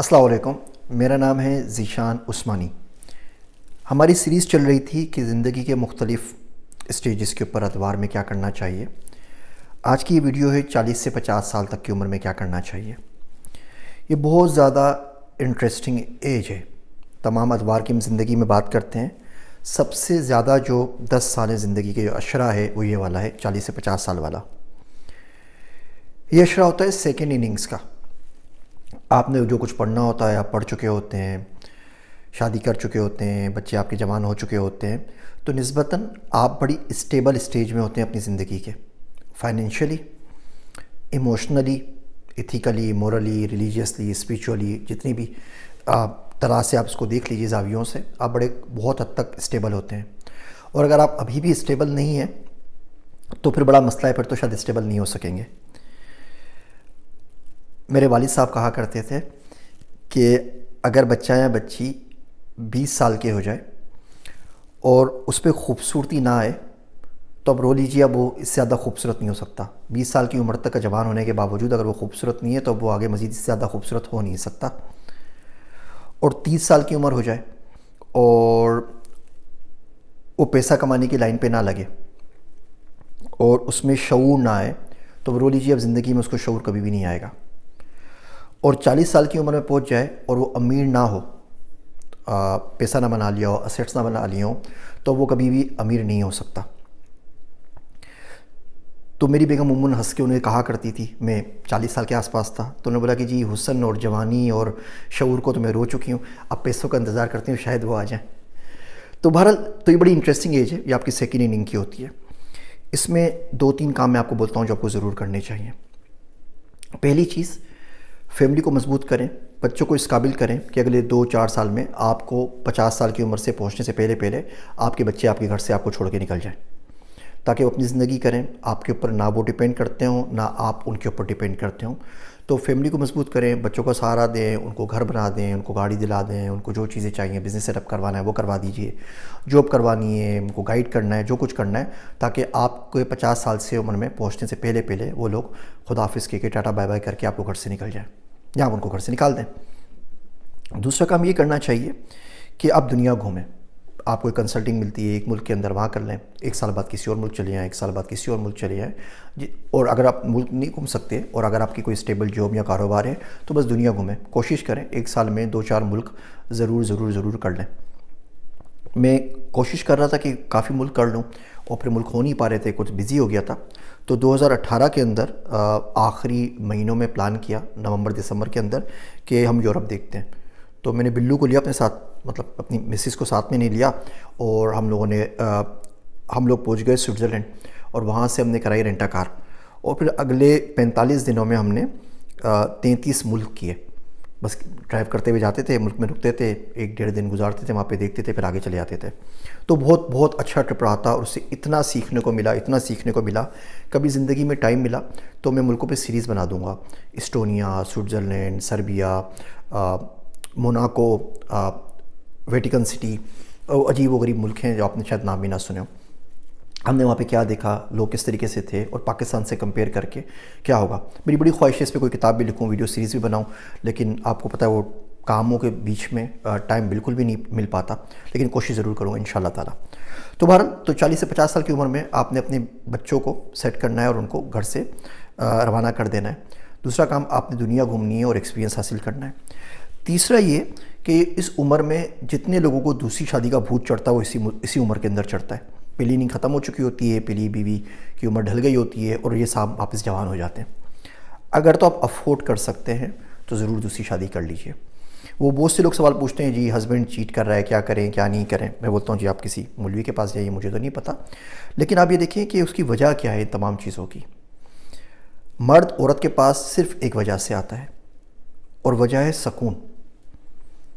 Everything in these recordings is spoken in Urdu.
السلام علیکم، میرا نام ہے ذیشان عثمانی۔ ہماری سیریز چل رہی تھی کہ زندگی کے مختلف اسٹیجز کے اوپر ادوار میں کیا کرنا چاہیے۔ آج کی یہ ویڈیو ہے 40 سے 50 سال تک کی عمر میں کیا کرنا چاہیے۔ یہ بہت زیادہ انٹرسٹنگ ایج ہے۔ تمام ادوار کی ہم زندگی میں بات کرتے ہیں، سب سے زیادہ جو 10 سال زندگی کے جو اشرہ ہے وہ یہ والا ہے، 40 سے 50 سال والا۔ یہ اشرہ ہوتا ہے سیکنڈ اننگز کا۔ آپ نے جو کچھ پڑھنا ہوتا ہے آپ پڑھ چکے ہوتے ہیں، شادی کر چکے ہوتے ہیں، بچے آپ کے جوان ہو چکے ہوتے ہیں، تو نسبتاً آپ بڑی اسٹیبل اسٹیج میں ہوتے ہیں اپنی زندگی کے، financially, emotionally, ethically, morally, religiously, spiritually, جتنی بھی طرح سے آپ اس کو دیکھ لیجیے زاویوں سے، آپ بہت حد تک اسٹیبل ہوتے ہیں۔ اور اگر آپ ابھی بھی اسٹیبل نہیں ہیں تو پھر بڑا مسئلہ ہے، پھر تو شاید اسٹیبل نہیں ہو سکیں گے۔ میرے والد صاحب کہا کرتے تھے کہ اگر بچہ یا بچی 20 سال کے ہو جائے اور اس پہ خوبصورتی نہ آئے تو اب رو لیجیے، اب وہ اس سے زیادہ خوبصورت نہیں ہو سکتا۔ 20 سال کی عمر تک کا جوان ہونے کے باوجود اگر وہ خوبصورت نہیں ہے تو اب وہ آگے مزید اس سے زیادہ خوبصورت ہو نہیں سکتا۔ اور 30 سال کی عمر ہو جائے اور وہ پیسہ کمانے کی لائن پہ نہ لگے اور اس میں شعور نہ آئے تو رو لیجیے، اب زندگی میں اس کو شعور کبھی بھی نہیں آئے گا۔ اور 40 سال کی عمر میں پہنچ جائے اور وہ امیر نہ ہو، پیسہ نہ بنا لیا ہو، اسیٹس نہ بنا لیے ہوں، تو وہ کبھی بھی امیر نہیں ہو سکتا۔ تو میری بیگم عموماً ہنس کے انہیں کہا کرتی تھی، میں 40 سال کے آس پاس تھا تو انہوں نے بولا کہ جی حسن اور جوانی اور شعور کو تو میں رو چکی ہوں، اب پیسوں کا انتظار کرتی ہوں شاید وہ آ جائیں۔ تو بہرحال تو یہ بڑی انٹرسٹنگ ایج ہے، یہ آپ کی سیکنڈ اننگ کی ہوتی ہے۔ اس میں 2-3 کام میں آپ کو بولتا ہوں جو آپ کو ضرور کرنے چاہیے۔ پہلی چیز، فیملی کو مضبوط کریں، بچوں کو اس قابل کریں کہ اگلے 2-4 سال میں آپ کو 50 سال کی عمر سے پہنچنے سے پہلے آپ کے بچے آپ کے گھر سے آپ کو چھوڑ کے نکل جائیں، تاکہ وہ اپنی زندگی کریں، آپ کے اوپر نہ وہ ڈیپینڈ کرتے ہوں نہ آپ ان کے اوپر ڈیپینڈ کرتے ہوں۔ تو فیملی کو مضبوط کریں، بچوں کو سہارا دیں، ان کو گھر بنا دیں، ان کو گاڑی دلا دیں، ان کو جو چیزیں چاہیے، بزنس سیٹ اپ کروانا ہے وہ کروا دیجئے، جاب کروانی ہے، ان کو گائیڈ کرنا ہے، جو کچھ کرنا ہے، تاکہ آپ کو 50 سال سے عمر میں پہنچنے سے پہلے وہ لوگ خدا حافظ کے ٹاٹا بائی بائی کر کے آپ کو گھر سے نکل جائیں یا آپ ان کو گھر سے نکال دیں۔ دوسرا کام یہ کرنا چاہیے کہ آپ دنیا گھومیں۔ آپ کو ایک کنسلٹنگ ملتی ہے ایک ملک کے اندر، وہاں کر لیں، 1 سال بعد کسی اور ملک چلے جائیں، 1 سال بعد کسی اور ملک چلے جائیں۔ اور اگر آپ ملک نہیں گھوم سکتے اور اگر آپ کی کوئی اسٹیبل جاب یا کاروبار ہے تو بس دنیا گھومیں، کوشش کریں 1 سال میں 2-4 ملک ضرور کر لیں۔ میں کوشش کر رہا تھا کہ کافی ملک کر لوں اور پھر ملک ہو نہیں پا رہے تھے، کچھ بزی ہو گیا تھا، تو 2018 کے اندر آخری مہینوں میں پلان کیا، نومبر دسمبر کے اندر، کہ ہم یورپ دیکھتے ہیں۔ تو میں نے بلو کو لیا اپنے ساتھ، مطلب اپنی مسز کو ساتھ میں نہیں لیا، اور ہم لوگ پہنچ گئے سوئٹزرلینڈ، اور وہاں سے ہم نے کرائی رینٹا کار، اور پھر اگلے 45 دنوں میں ہم نے 33 ملک کیے۔ بس ڈرائیو کرتے ہوئے جاتے تھے، ملک میں رکتے تھے، 1-1.5 دن گزارتے تھے وہاں پہ، دیکھتے تھے، پھر آگے چلے جاتے تھے۔ تو بہت اچھا ٹرپ رہا تھا، اور اس سے اتنا سیکھنے کو ملا۔ کبھی زندگی میں ٹائم ملا تو میں ملکوں پہ سیریز بنا دوں گا، Estonia, Switzerland, Serbia, Monaco, Vatican City, عجیب و غریب ملک ہیں جو آپ نے شاید نام بھی نہ سنے ہو۔ ہم نے وہاں پہ کیا دیکھا، لوگ کس طریقے سے تھے، اور پاکستان سے کمپیئر کر کے کیا ہوگا۔ میری بڑی خواہش ہے اس پہ کوئی کتاب بھی لکھوں، ویڈیو سیریز بھی بناؤں، لیکن آپ کو پتہ ہے وہ کاموں کے بیچ میں ٹائم بالکل بھی نہیں مل پاتا، لیکن کوشش ضرور کروں گا انشاءاللہ تعالیٰ۔ تو بہرحال تو 40 سے 50 سال کی عمر میں آپ نے اپنے بچوں کو سیٹ کرنا ہے اور ان کو گھر سے روانہ کر دینا ہے۔ دوسرا کام، آپ نے دنیا گھومنی ہے اور ایکسپیرینس حاصل کرنا ہے۔ تیسرا یہ کہ اس عمر میں جتنے لوگوں کو دوسری شادی کا بھوت چڑھتا ہے وہ اسی عمر کے اندر چڑھتا ہے۔ پہلی نیند ختم ہو چکی ہوتی ہے، پہلی بیوی کی عمر ڈھل گئی ہوتی ہے، اور یہ صاحب واپس جوان ہو جاتے ہیں۔ اگر تو آپ افورڈ کر سکتے ہیں تو ضرور دوسری شادی کر لیجئے۔ وہ بہت سے لوگ سوال پوچھتے ہیں، جی ہسبینڈ چیٹ کر رہا ہے، کیا کریں کیا نہیں کریں؟ میں بولتا ہوں جی آپ کسی مولوی کے پاس جائیے، مجھے تو نہیں پتہ، لیکن آپ یہ دیکھیں کہ اس کی وجہ کیا ہے تمام چیزوں کی۔ مرد عورت کے پاس صرف ایک وجہ سے آتا ہے، اور وجہ ہے سکون۔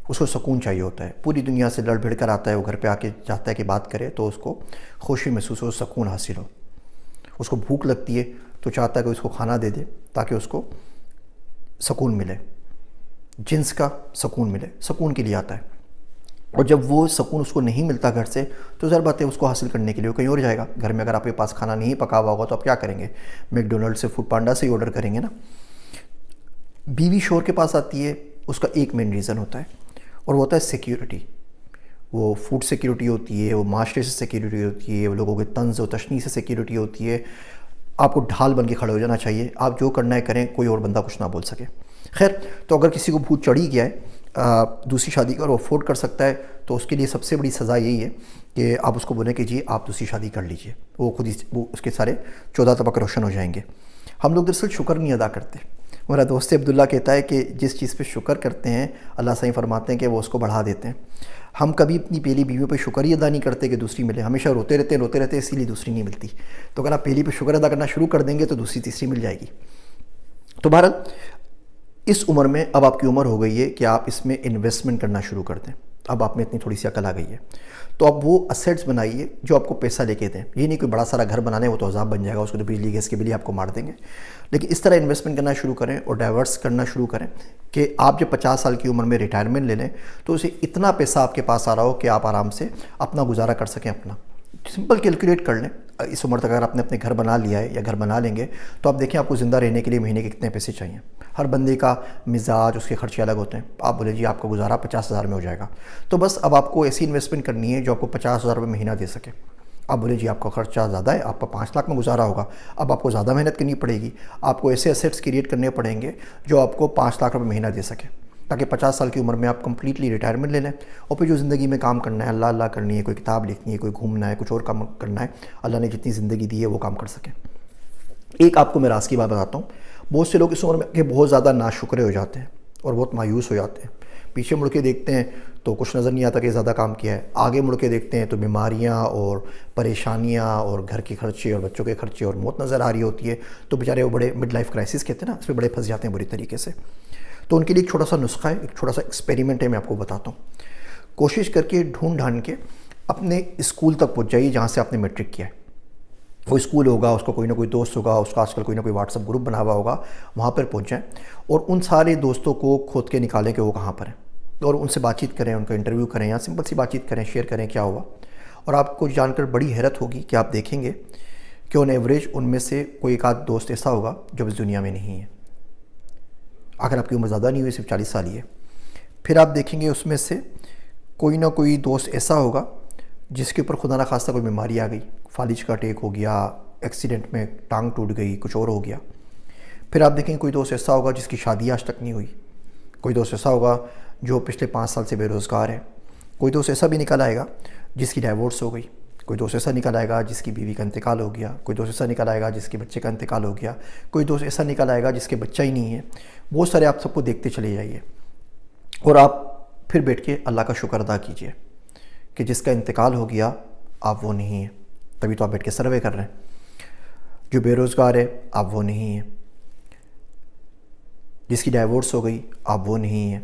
اس کو سکون چاہیے ہوتا ہے، پوری دنیا سے لڑ بھڑ کر آتا ہے، وہ گھر پہ آ کے چاہتا ہے کہ بات کرے تو اس کو خوشی محسوس ہو، سکون حاصل ہو۔ اس کو بھوک لگتی ہے تو چاہتا ہے کہ اس کو کھانا دے دے تاکہ اس کو سکون ملے، جنس کا سکون ملے، سکون کے لیے آتا ہے۔ اور جب وہ سکون اس کو نہیں ملتا گھر سے تو ظاہر بات ہے اس کو حاصل کرنے کے لیے وہ کہیں اور جائے گا۔ گھر میں اگر آپ کے پاس کھانا نہیں پکا ہوا ہوگا تو آپ کیا کریں گے؟ میک ڈونلڈ سے، فوڈ پانڈا سے ہی آرڈر کریں گے نا۔ بیوی شوہر کے پاس آتی ہے اس کا ایک مین ریزن ہوتا ہے، اور وہ ہوتا ہے سیکیورٹی۔ وہ فوڈ سیکیورٹی ہوتی ہے، وہ معاشرے سے سیکیورٹی ہوتی ہے، وہ لوگوں کے طنز و تشنیع سے سیکیورٹی ہوتی ہے۔ آپ کو ڈھال بن کے کھڑے ہو جانا چاہیے، آپ جو کرنا ہے کریں، کوئی اور بندہ کچھ نہ بول سکے۔ خیر، تو اگر کسی کو بھوت چڑھی گیا ہے دوسری شادی کا اور وہ افورڈ کر سکتا ہے، تو اس کے لیے سب سے بڑی سزا یہی ہے کہ آپ اس کو بولیں کہ جی آپ دوسری شادی کر لیجئے، وہ خود ہی اس کے سارے 14 طبق روشن ہو جائیں گے۔ ہم لوگ دراصل شکر نہیں ادا کرتے۔ میرا دوست عبداللہ کہتا ہے کہ جس چیز پہ شکر کرتے ہیں اللہ صحیح فرماتے ہیں کہ وہ اس کو بڑھا دیتے ہیں۔ ہم کبھی اپنی پہلی بیوی پہ شکر ہی ادا نہیں کرتے کہ دوسری ملے، ہمیشہ روتے رہتے اسی لیے دوسری نہیں ملتی۔ تو اگر آپ پہلی پہ شکر ادا کرنا شروع کر دیں گے تو دوسری تیسری مل جائے گی۔ تو بہرحال اس عمر میں اب آپ کی عمر ہو گئی ہے کہ آپ اس میں انویسٹمنٹ کرنا شروع کر دیں۔ اب آپ میں اتنی تھوڑی سی عقل آ گئی ہے، تو اب وہ اسیٹس بنائیے جو آپ کو پیسہ لے کے دیں۔ یہ نہیں کوئی بڑا سارا گھر بنانے، وہ تو عذاب بن جائے گا، اس کو تو بجلی گیس کے بل ہی آپ کو مار دیں گے۔ لیکن اس طرح انویسٹمنٹ کرنا شروع کریں اور ڈائیورس کرنا شروع کریں کہ آپ جب 50 سال کی عمر میں ریٹائرمنٹ لے لیں تو اسے اتنا پیسہ آپ کے پاس آ رہا ہو کہ آپ آرام سے اپنا گزارا کر سکیں۔ اپنا سمپل کیلکولیٹ کر لیں، اس عمر تک اگر آپ نے اپنے گھر بنا لیا ہے یا گھر بنا لیں گے تو آپ دیکھیں آپ کو زندہ رہنے کے لیے مہینے کے کتنے پیسے چاہیے۔ ہر بندے کا مزاج، اس کے خرچے الگ ہوتے ہیں۔ آپ بولے جی آپ کا گزارا 50,000 میں ہو جائے گا، تو بس اب آپ کو ایسی انویسٹمنٹ کرنی ہے جو آپ کو 50,000 روپے مہینہ دے سکے۔ آپ بولے جی آپ کا خرچہ زیادہ ہے، آپ کا 5 لاکھ میں گزارا ہوگا، اب آپ کو زیادہ محنت کرنی پڑے گی، آپ کو ایسے ایسیٹس کریٹ کرنے پڑیں گے جو آپ کو 5 لاکھ روپے مہینہ دے سکے، تاکہ 50 سال کی عمر میں آپ کمپلیٹلی ریٹائرمنٹ لے لیں، اور پھر جو زندگی میں کام کرنا ہے، اللہ اللہ کرنی ہے، کوئی کتاب لکھنی ہے، کوئی گھومنا ہے، کچھ اور کام کرنا ہے، اللہ نے جتنی زندگی دی ہے وہ کام کر سکیں۔ ایک آپ کو میں راز کی بات بتاتا ہوں، بہت سے لوگ اس عمر میں کہ بہت زیادہ ناشکرے ہو جاتے ہیں اور بہت مایوس ہو جاتے ہیں۔ پیچھے مڑ کے دیکھتے ہیں تو کچھ نظر نہیں آتا کہ زیادہ کام کیا ہے، آگے مڑ کے دیکھتے ہیں تو بیماریاں اور پریشانیاں اور گھر کے خرچے اور بچوں کے خرچے اور موت نظر آ رہی ہوتی ہے، تو بیچارے وہ بڑے مڈ لائف کرائسس کہتے ہیں نا، اس میں بڑے پھنس جاتے ہیں بری طریقے سے۔ تو ان کے لیے ایک چھوٹا سا نسخہ ہے، ایک چھوٹا سا ایکسپیریمنٹ ہے، میں آپ کو بتاتا ہوں۔ کوشش کر کے ڈھونڈ کے اپنے اسکول تک پہنچ جائیے جہاں سے آپ نے میٹرک کیا ہے۔ وہ اسکول ہوگا، اس کو کوئی نہ کوئی دوست ہوگا، اس کا آج کل کوئی نہ کوئی واٹس ایپ گروپ بنا ہوا ہوگا، وہاں پر پہنچ جائیں اور ان سارے دوستوں کو کھود کے نکالیں کہ وہ کہاں پر ہیں، اور ان سے بات چیت کریں، ان کا انٹرویو کریں یا سمپل سی بات چیت کریں، شیئر کریں کیا ہوا۔ اور آپ کو جان کر بڑی حیرت ہوگی کہ آپ دیکھیں گے کہ آن ایوریج ان میں سے کوئی ایک آدھ دوست ایسا ہوگا جو اس دنیا میں نہیں ہے، اگر آپ کی عمر زیادہ نہیں ہوئی، صرف 40 سال ہی ہے۔ پھر آپ دیکھیں گے اس میں سے کوئی نہ کوئی دوست ایسا ہوگا جس کے اوپر خدا نہ خواستہ کوئی بیماری آ گئی، فالج کا اٹیک ہو گیا، ایکسیڈنٹ میں ٹانگ ٹوٹ گئی، کچھ اور ہو گیا۔ پھر آپ دیکھیں کوئی دوست ایسا ہوگا جس کی شادی آج تک نہیں ہوئی، کوئی دوست ایسا ہوگا جو پچھلے 5 سال سے بے روزگار ہے، کوئی دوست ایسا بھی نکل آئے گا جس کی ڈائیورس ہو گئی، کوئی دوست ایسا نکل آئے گا جس کی بیوی کا انتقال ہو گیا، کوئی دوست ایسا نکل آئے گا جس کے بچے کا انتقال ہو گیا، کوئی دوست ایسا نکل آئے گا جس کے بچہ ہی نہیں ہے۔ بہت سارے آپ سب کو دیکھتے چلے جائیے اور آپ پھر بیٹھ کے اللہ کا شکر ادا کیجئے کہ جس کا انتقال ہو گیا آپ وہ نہیں ہیں، تبھی تو آپ بیٹھ کے سروے کر رہے ہیں۔ جو بے روزگار ہے آپ وہ نہیں ہیں، جس کی ڈائیورس ہو گئی آپ وہ نہیں ہیں،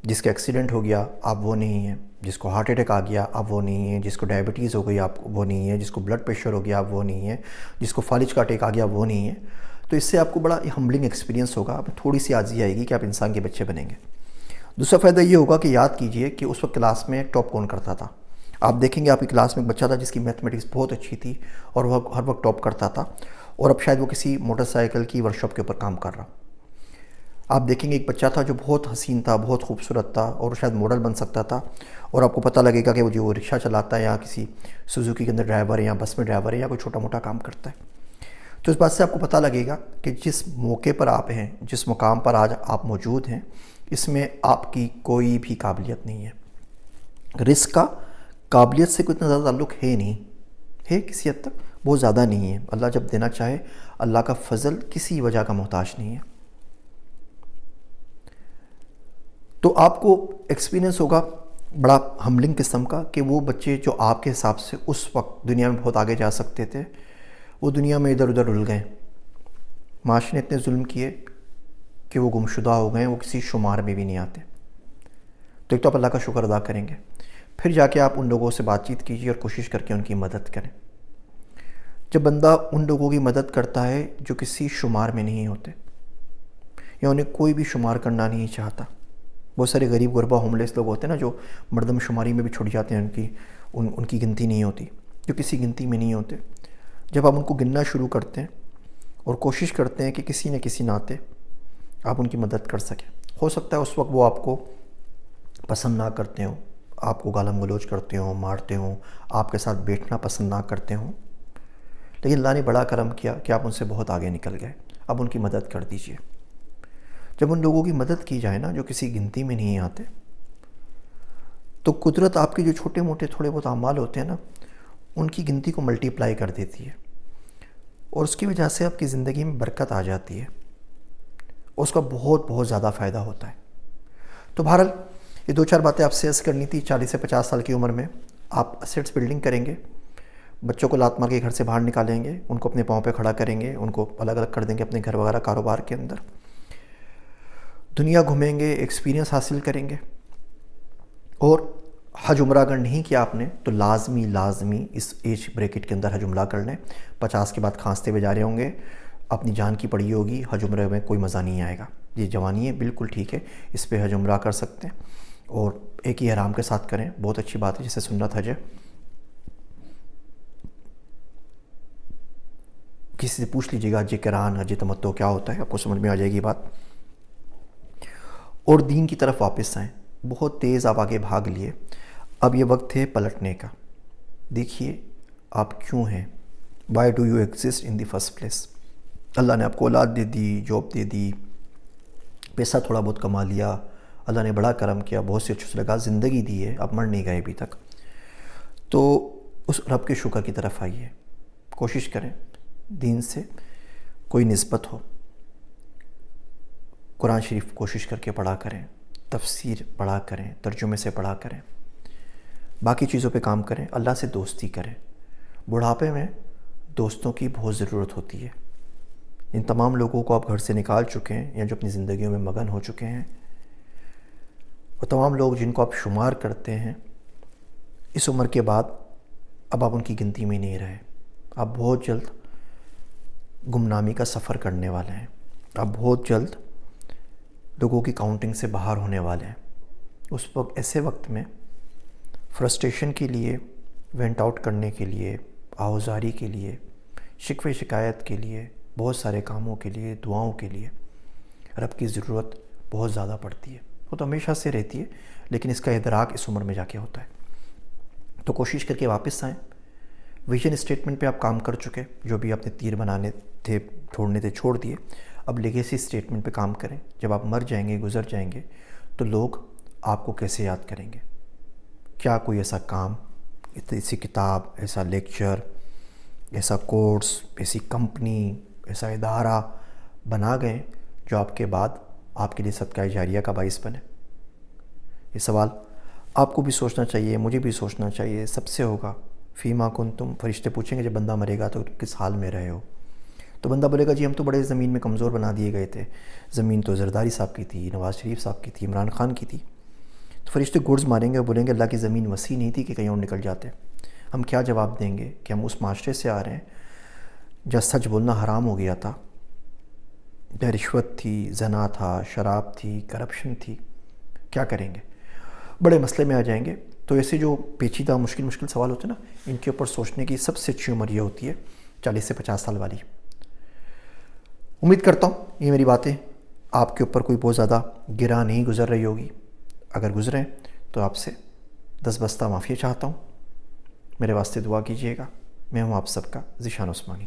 جس کا ایکسیڈنٹ ہو گیا آپ وہ نہیں ہیں، جس کو ہارٹ اٹیک آ گیا آپ وہ نہیں ہیں، جس کو ڈائبٹیز ہو گئی آپ وہ نہیں ہیں، جس کو بلڈ پریشر ہو گیا آپ وہ نہیں ہیں، جس کو فالج کا اٹیک آ گیا وہ نہیں ہیں۔ تو اس سے آپ کو بڑا ہمبلنگ ایکسپیرینس ہوگا، آپ تھوڑی سی عاجزی آئے گی کہ آپ انسان کے بچے بنیں گے۔ دوسرا فائدہ یہ ہوگا کہ یاد کیجئے کہ اس وقت کلاس میں ٹاپ کون کرتا تھا۔ آپ دیکھیں گے آپ کی کلاس میں ایک بچہ تھا جس کی میتھمیٹکس بہت اچھی تھی اور وہ ہر وقت ٹاپ کرتا تھا، اور اب شاید وہ کسی موٹر سائیکل کی ورکشاپ کے اوپر کام کر رہا۔ آپ دیکھیں گے ایک بچہ تھا جو بہت حسین تھا، بہت خوبصورت تھا اور شاید ماڈل بن سکتا تھا، اور آپ کو پتہ لگے گا کہ وہ جو رکشہ چلاتا ہے یا کسی سوزوکی کے اندر ڈرائیور ہے یا بس میں ڈرائیور ہے یا کوئی چھوٹا موٹا کام کرتا ہے۔ تو اس بات سے آپ کو پتہ لگے گا کہ جس موقع پر آپ ہیں، جس مقام پر آج آپ موجود ہیں، اس میں آپ کی کوئی بھی قابلیت نہیں ہے۔ رزق کا قابلیت سے کوئی اتنا زیادہ تعلق ہے نہیں، ہے کسی حد تک بہت زیادہ نہیں ہے۔ اللہ جب دینا چاہے، اللہ کا فضل کسی وجہ کا محتاج نہیں ہے۔ تو آپ کو ایکسپیرینس ہوگا بڑا ہمبلنگ قسم کا کہ وہ بچے جو آپ کے حساب سے اس وقت دنیا میں بہت آگے جا سکتے تھے، وہ دنیا میں ادھر ادھر رل گئے۔ معاشرے نے اتنے ظلم کیے کہ وہ گمشدہ ہو گئے، وہ کسی شمار میں بھی نہیں آتے۔ تو ایک تو آپ اللہ کا شکر ادا کریں گے، پھر جا کے آپ ان لوگوں سے بات چیت کیجیے اور کوشش کر کے ان کی مدد کریں۔ جب بندہ ان لوگوں کی مدد کرتا ہے جو کسی شمار میں نہیں ہوتے یا انہیں کوئی بھی شمار کرنا نہیں چاہتا، بہت سارے غریب غربا ہوملیس لوگ ہوتے ہیں نا جو مردم شماری میں بھی چھوڑ جاتے ہیں، ان کی گنتی نہیں ہوتی، جو کسی گنتی میں نہیں ہوتے۔ جب آپ ان کو گننا شروع کرتے ہیں اور کوشش کرتے ہیں کہ کسی نہ کسی ناطے آپ ان کی مدد کر سکیں، ہو سکتا ہے اس وقت وہ آپ کو پسند نہ کرتے ہوں، آپ کو گالم گلوچ کرتے ہوں، مارتے ہوں، آپ کے ساتھ بیٹھنا پسند نہ کرتے ہوں، لیکن اللہ نے بڑا کرم کیا کہ آپ ان سے بہت آگے نکل گئے۔ اب ان کی مدد کر دیجئے۔ جب ان لوگوں کی مدد کی جائے نا جو کسی گنتی میں نہیں آتے، تو قدرت آپ کے جو چھوٹے موٹے تھوڑے بہت اعمال ہوتے ہیں نا، ان کی گنتی کو ملٹی پلائی کر دیتی ہے، اور اس کی وجہ سے آپ کی زندگی میں برکت آ جاتی ہے، اور اس کا بہت بہت زیادہ فائدہ ہوتا ہے۔ تو بہرحال یہ 2-4 باتیں آپ سے عرض کرنی تھی۔ 40 سے 50 سال کی عمر میں آپ اسیٹس بلڈنگ کریں گے، بچوں کو لات مار کے گھر سے باہر نکالیں گے، ان کو اپنے پاؤں پہ کھڑا کریں گے، ان کو الگ الگ کر دیں گے اپنے گھر وغیرہ کاروبار کے اندر، دنیا گھومیں گے، ایکسپیرینس حاصل کریں گے، اور حج عمرہ اگر نہیں کیا آپ نے تو لازمی اس ایج بریکٹ کے اندر حج عمرہ کر لیں۔ 50 کے بعد کھانستے ہوئے جا رہے ہوں گے، اپنی جان کی پڑی ہوگی، حج عمرہ میں کوئی مزہ نہیں آئے گا۔ یہ جوانی ہے، بالکل ٹھیک ہے، اس پہ حج عمرہ کر سکتے ہیں، اور ایک ہی احرام کے ساتھ کریں، بہت اچھی بات ہے، جیسے سنت حج ہے۔ کسی سے پوچھ لیجیے گا حج قران حج تمتع کیا ہوتا ہے، آپ کو سمجھ میں آ جائے گی بات۔ اور دین کی طرف واپس آئیں۔ بہت تیز آپ آگے بھاگ لیے، اب یہ وقت ہے پلٹنے کا۔ دیکھیے آپ کیوں ہیں، why do you exist in the first place. اللہ نے آپ کو اولاد دے دی، جاب دے دی، پیسہ تھوڑا بہت کما لیا، اللہ نے بڑا کرم کیا، بہت سی اچھی لگا زندگی دی ہے، آپ مر نہیں گئے ابھی تک، تو اس رب کے شکر کی طرف آئیے۔ کوشش کریں دین سے کوئی نسبت ہو، قرآن شریف کوشش کر کے پڑھا کریں، تفسیر پڑھا کریں، ترجمے سے پڑھا کریں، باقی چیزوں پہ کام کریں، اللہ سے دوستی کریں۔ بڑھاپے میں دوستوں کی بہت ضرورت ہوتی ہے۔ ان تمام لوگوں کو آپ گھر سے نکال چکے ہیں یا جو اپنی زندگیوں میں مگن ہو چکے ہیں، اور تمام لوگ جن کو آپ شمار کرتے ہیں، اس عمر کے بعد اب آپ ان کی گنتی میں نہیں رہے۔ آپ بہت جلد گمنامی کا سفر کرنے والے ہیں، آپ بہت جلد لوگوں کی کاؤنٹنگ سے باہر ہونے والے ہیں۔ اس وقت ایسے وقت میں فرسٹریشن کے لیے، وینٹ آؤٹ کرنے کے لیے، آہوزاری کے لیے، شکوے شکایت کے لیے، بہت سارے کاموں کے لیے، دعاؤں کے لیے رب کی ضرورت بہت زیادہ پڑتی ہے۔ وہ تو ہمیشہ سے رہتی ہے، لیکن اس کا ادراک اس عمر میں جا کے ہوتا ہے۔ تو کوشش کر کے واپس آئیں۔ ویژن اسٹیٹمنٹ پہ آپ کام کر چکے، جو بھی آپ نے تیر بنانے تھے، چھوڑنے تھے، چھوڑ دیے۔ اب لیگیسی اسٹیٹمنٹ پہ کام کریں۔ جب آپ مر جائیں گے، گزر جائیں گے، تو لوگ آپ کو کیسے یاد کریں گے؟ کیا کوئی ایسا کام، ایسی کتاب، ایسا لیکچر، ایسا کورس، ایسی کمپنی، ایسا ادارہ بنا گئے جو آپ کے بعد آپ کے لیے صدقہ جاریہ کا باعث بنے؟ یہ سوال آپ کو بھی سوچنا چاہیے، مجھے بھی سوچنا چاہیے، سب سے ہوگا۔ فیما کنتم، فرشتے پوچھیں گے جب بندہ مرے گا تو کس حال میں رہے ہو؟ تو بندہ بولے گا جی ہم تو بڑے زمین میں کمزور بنا دیے گئے تھے، زمین تو زرداری صاحب کی تھی، نواز شریف صاحب کی تھی، عمران خان کی تھی۔ تو فرشتے گرز ماریں گے اور بولیں گے اللہ کی زمین وسیع نہیں تھی کہ کہیں اور نکل جاتے۔ ہم کیا جواب دیں گے کہ ہم اس معاشرے سے آ رہے ہیں جہاں سچ بولنا حرام ہو گیا تھا، جہاں رشوت تھی، زنا تھا، شراب تھی، کرپشن تھی؟ کیا کریں گے؟ بڑے مسئلے میں آ جائیں گے۔ تو ایسے جو پیچیدہ مشکل سوال ہوتے ہیں نا، ان کے اوپر سوچنے کی سب سے اچھی عمر یہ ہوتی ہے 40 سے 50 سال والی۔ امید کرتا ہوں یہ میری باتیں آپ کے اوپر کوئی بہت زیادہ گرا نہیں گزر رہی ہوگی۔ اگر گزریں تو آپ سے 10 بستہ معافی چاہتا ہوں۔ میرے واسطے دعا کیجیے گا۔ میں ہوں آپ سب کا ذیشان عثمانی۔